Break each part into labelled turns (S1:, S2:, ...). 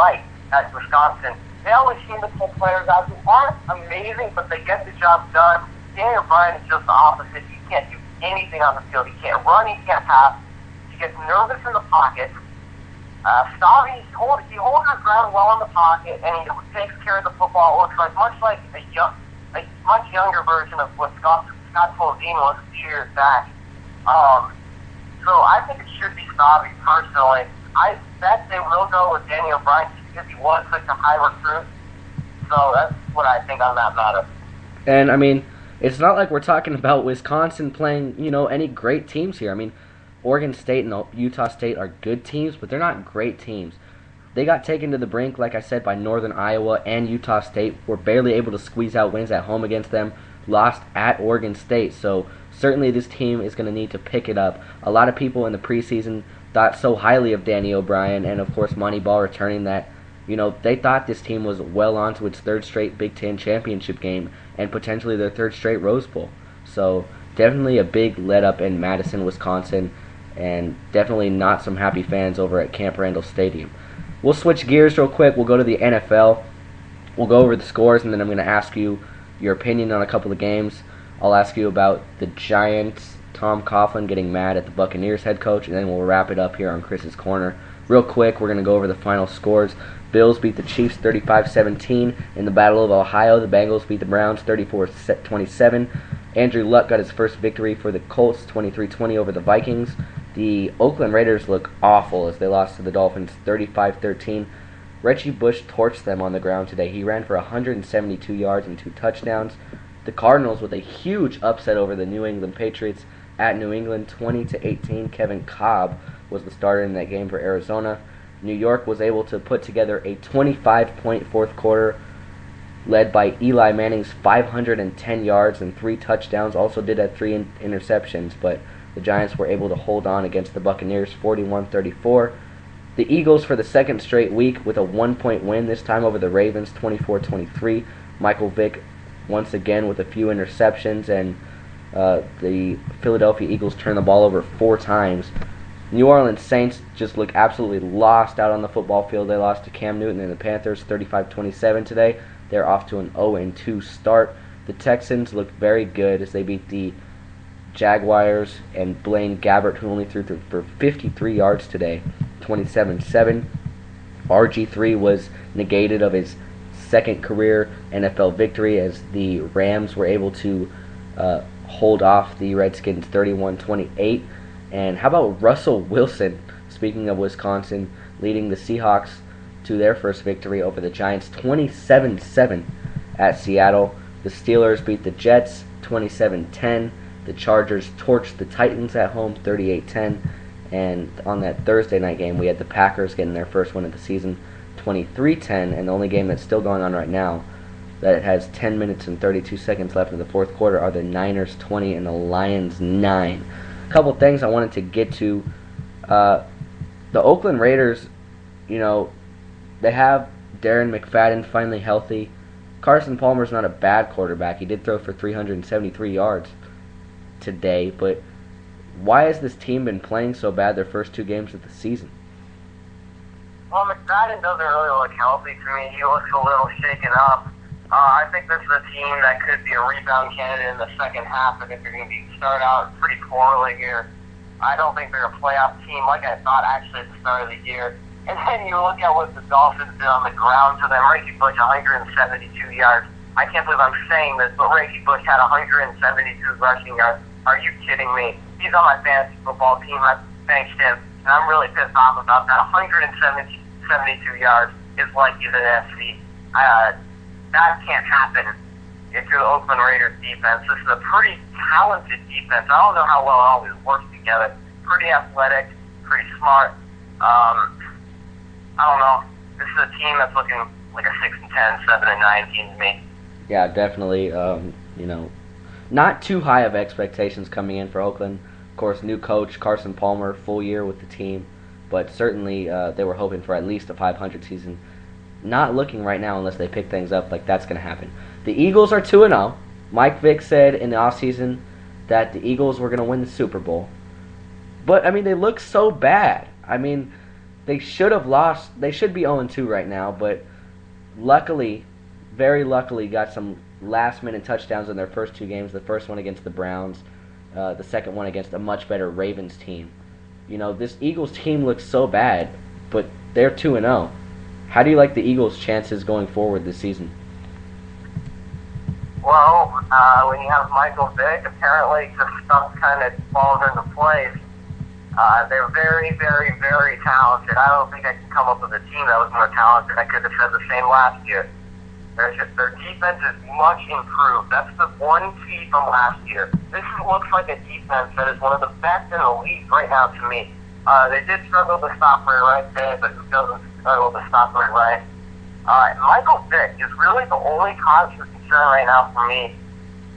S1: fight at Wisconsin. They always seem to pull players out who aren't amazing, but they get the job done. Daniel Bryan is just the opposite. He can't do anything on the field. He can't run. He can't pass. He gets nervous in the pocket. Stavi, he holds his ground well in the pocket, and he takes care of the football. It looks much like a much younger version of what Scott Folzine was a few years back. So I think it should be Stavi personally. I bet they will go with Daniel Bryan because he was such a high recruit. So that's what I think on that matter.
S2: And, I mean, it's not like we're talking about Wisconsin playing, any great teams here. I mean, Oregon State and Utah State are good teams, but they're not great teams. They got taken to the brink, like I said, by Northern Iowa and Utah State. Were barely able to squeeze out wins at home against them. Lost at Oregon State. So certainly this team is going to need to pick it up. A lot of people in the preseason thought so highly of Danny O'Brien and, of course, Moneyball returning that, they thought this team was well on to its third straight Big Ten championship game and potentially their third straight Rose Bowl. So definitely a big let-up in Madison, Wisconsin, and definitely not some happy fans over at Camp Randall Stadium. We'll switch gears real quick. We'll go to the NFL. We'll go over the scores, and then I'm going to ask you your opinion on a couple of games. I'll ask you about the Giants, Tom Coughlin getting mad at the Buccaneers head coach, and then we'll wrap it up here on Chris's Corner. Real quick, we're going to go over the final scores. Bills beat the Chiefs 35-17 in the Battle of Ohio. The Bengals beat the Browns 34-27. Andrew Luck got his first victory for the Colts 23-20 over the Vikings. The Oakland Raiders look awful as they lost to the Dolphins 35-13. Reggie Bush torched them on the ground today. He ran for 172 yards and 2 touchdowns. The Cardinals with a huge upset over the New England Patriots at New England 20-18. Kevin Cobb was the starter in that game for Arizona. New York was able to put together a 25-point fourth quarter led by Eli Manning's 510 yards and 3 touchdowns. Also did have 3 interceptions, but the Giants were able to hold on against the Buccaneers 41-34. The Eagles for the second straight week with a 1-point win, this time over the Ravens 24-23. Michael Vick once again with a few interceptions, and the Philadelphia Eagles turned the ball over 4 times. New Orleans Saints just look absolutely lost out on the football field. They lost to Cam Newton and the Panthers 35-27 today. They're off to an 0-2 start. The Texans look very good as they beat the Jaguars and Blaine Gabbert, who only threw for 53 yards today, 27-7. RG3 was negated of his second career NFL victory as the Rams were able to hold off the Redskins 31-28. And how about Russell Wilson, speaking of Wisconsin, leading the Seahawks to their first victory over the Giants 27-7 at Seattle. The Steelers beat the Jets 27-10. The Chargers torched the Titans at home 38-10. And on that Thursday night game, we had the Packers getting their first win of the season 23-10. And the only game that's still going on right now that has 10 minutes and 32 seconds left in the fourth quarter are the Niners 20 and the Lions 9. A couple things I wanted to get to. The Oakland Raiders, they have Darren McFadden finally healthy. Carson Palmer's not a bad quarterback. He did throw for 373 yards today, but why has this team been playing so bad their first 2 games of the season?
S1: Well, McFadden doesn't really look healthy to me. He looks a little shaken up. I think this is a team that could be a rebound candidate in the second half, and if they're going to start out pretty poorly here, I don't think they're a playoff team like I thought actually at the start of the year. And then you look at what the Dolphins did on the ground to them. Reggie Bush, 172 yards. I can't believe I'm saying this, but Reggie Bush had 172 rushing yards. Are you kidding me? He's on my fantasy football team. I benched him, and I'm really pissed off about that. 172 yards is like he's an SC. That can't happen if you're the Oakland Raiders defense. This is a pretty talented defense. I don't know how well it always works together. Pretty athletic, pretty smart. I don't know. This is a team that's looking like a 6-10, 7-9 team to me.
S2: Yeah, definitely. Not too high of expectations coming in for Oakland. Of course, new coach Carson Palmer, full year with the team, but certainly they were hoping for at least a 500 season. Not looking right now unless they pick things up like that's going to happen. The Eagles are 2-0. Mike Vick said in the offseason that the Eagles were going to win the Super Bowl. But, they look so bad. They should have lost. They should be 0-2 right now, but luckily, very luckily, got some last-minute touchdowns in their first two games. The first one against the Browns, the second one against a much better Ravens team. This Eagles team looks so bad, but they're 2-0. How do you like the Eagles' chances going forward this season?
S1: Well, when you have Michael Vick, apparently just stuff kind of falls into place. They're very, very, very talented. I don't think I can come up with a team that was more talented. I could have said the same last year. Their defense is much improved. That's the one key from last year. This looks like a defense that is one of the best in the league right now to me. They did struggle to stop Ray Rice today, but who doesn't struggle to stop Ray Rice? Michael Vick is really the only constant concern right now for me.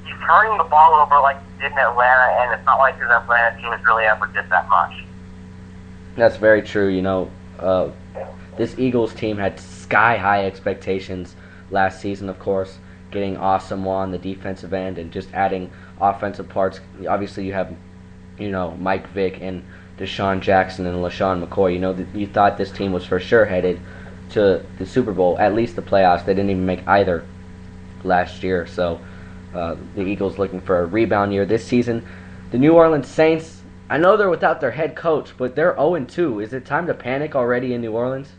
S1: He's turning the ball over like he did in Atlanta, and it's not like his Atlanta team has really ever did that much.
S2: That's very true. This Eagles team had sky-high expectations last season, of course, getting Awesome on the defensive end and just adding offensive parts. Obviously, you have, Mike Vick and Deshaun Jackson and LaShawn McCoy. You thought this team was for sure headed to the Super Bowl, at least the playoffs. They didn't even make either last year. So the Eagles looking for a rebound year this season. The New Orleans Saints, I know they're without their head coach, but they're 0-2. Is it time to panic already in New Orleans?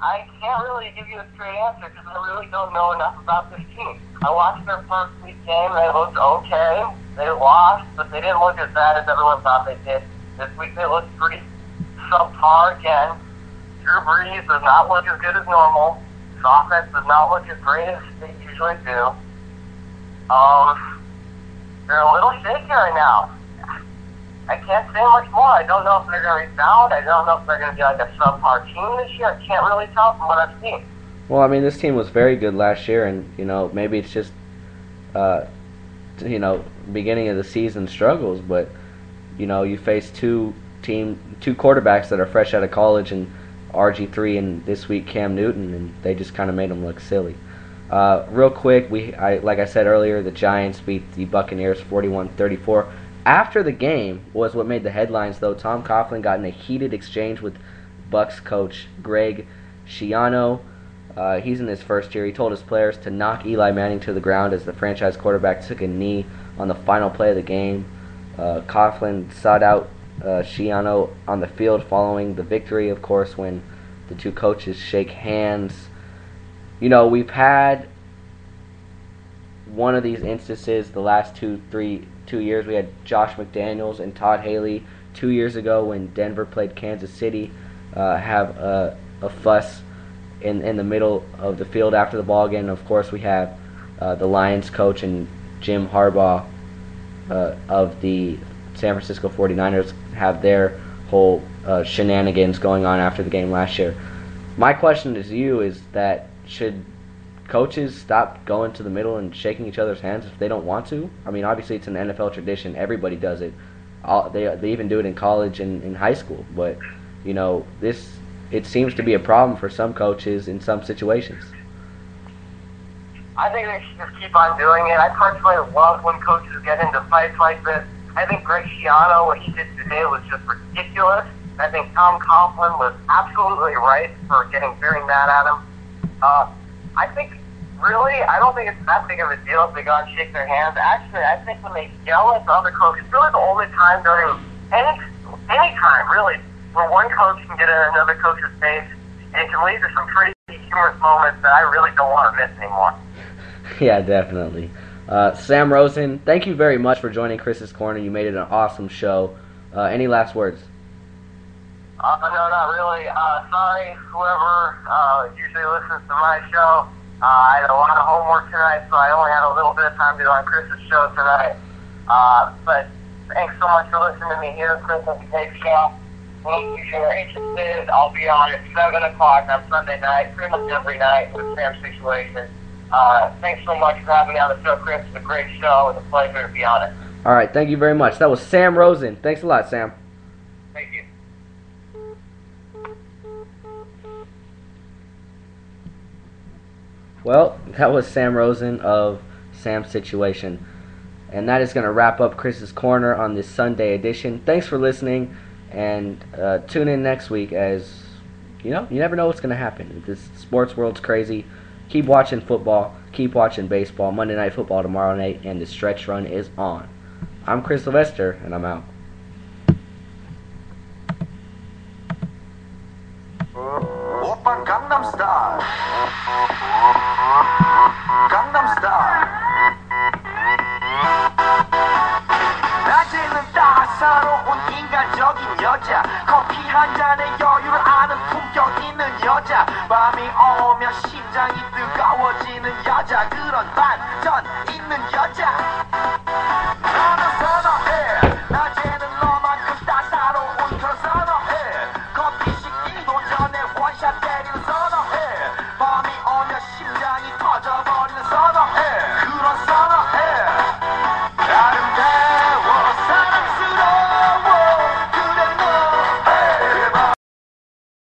S1: I can't really give you a straight answer because I really don't know enough about this team. I watched their first week game. They looked okay. They lost, but they didn't look as bad as everyone thought they did. This week they looked pretty subpar again. Drew Brees does not look as good as normal. His offense does not look as great as they usually do. They're a little shaky right now. I can't say much more. I don't know if they're going to rebound. I don't know if they're going to be like a subpar team this year. I can't really tell from what I've seen.
S2: Well, this team was very good last year, and, maybe it's just, beginning of the season struggles, but, you face two quarterbacks that are fresh out of college, and RG3 and this week Cam Newton, and they just kind of made them look silly. Real quick, like I said earlier, the Giants beat the Buccaneers 41-34. After the game was what made the headlines, though. Tom Coughlin got in a heated exchange with Bucs coach Greg Schiano. He's in his first year. He told his players to knock Eli Manning to the ground as the franchise quarterback took a knee on the final play of the game. Coughlin sought out Schiano on the field following the victory, of course, when the two coaches shake hands. We've had one of these instances the last 2 years. We had Josh McDaniels and Todd Haley 2 years ago when Denver played Kansas City have a fuss in the middle of the field after the ball game. Of course, we have the Lions coach and Jim Harbaugh of the San Francisco 49ers have their whole shenanigans going on after the game last year. My question to you is that should coaches stop going to the middle and shaking each other's hands if they don't want to? Obviously it's an NFL tradition. Everybody does it. They even do it in college and in high school. But, it seems to be a problem for some coaches in some situations.
S1: I think they should just keep on doing it. I personally love when coaches get into fights like this. I think Greg Schiano, what he did today was just ridiculous. I think Tom Coughlin was absolutely right for getting very mad at him. I think, really, I don't think it's that big of a deal if they go and shake their hands. Actually, I think when they yell at the other coach, it's really the only time during any time, really, where one coach can get in another coach's face, and it can lead to some pretty humorous moments that I really don't want to miss anymore.
S2: Yeah, definitely. Sam Rosen, thank you very much for joining Chris's Corner. You made it an awesome show. Any last words?
S1: No, not really. Sorry, whoever usually listens to my show. I had a lot of homework tonight, so I only had a little bit of time to do on Chris's show tonight. But thanks so much for listening to me here, Chris, on the Tape Show. If you're interested, I'll be on at 7 o'clock on Sunday night, pretty much every night with Sam's Situation. Thanks so much for having me on the show, Chris. It's a great show. It's a pleasure to be on it.
S2: All right, thank you very much. That was Sam Rosen. Thanks a lot, Sam.
S1: Thank you.
S2: Well, that was Sam Rosen of Sam's Situation. And that is going to wrap up Chris's Corner on this Sunday edition. Thanks for listening. And tune in next week as, you never know what's going to happen. This sports world's crazy. Keep watching football. Keep watching baseball. Monday Night Football tomorrow night, and the stretch run is on. I'm Chris Sylvester, and I'm out.
S3: 오빤 강남스타일 강남스타일 낮에는 따사로운 인간적인 여자 커피 한 잔에 여유를 아는 품격 있는 여자 밤이 오면 심장이 뜨거워지는 여자 그런 반전 있는 여자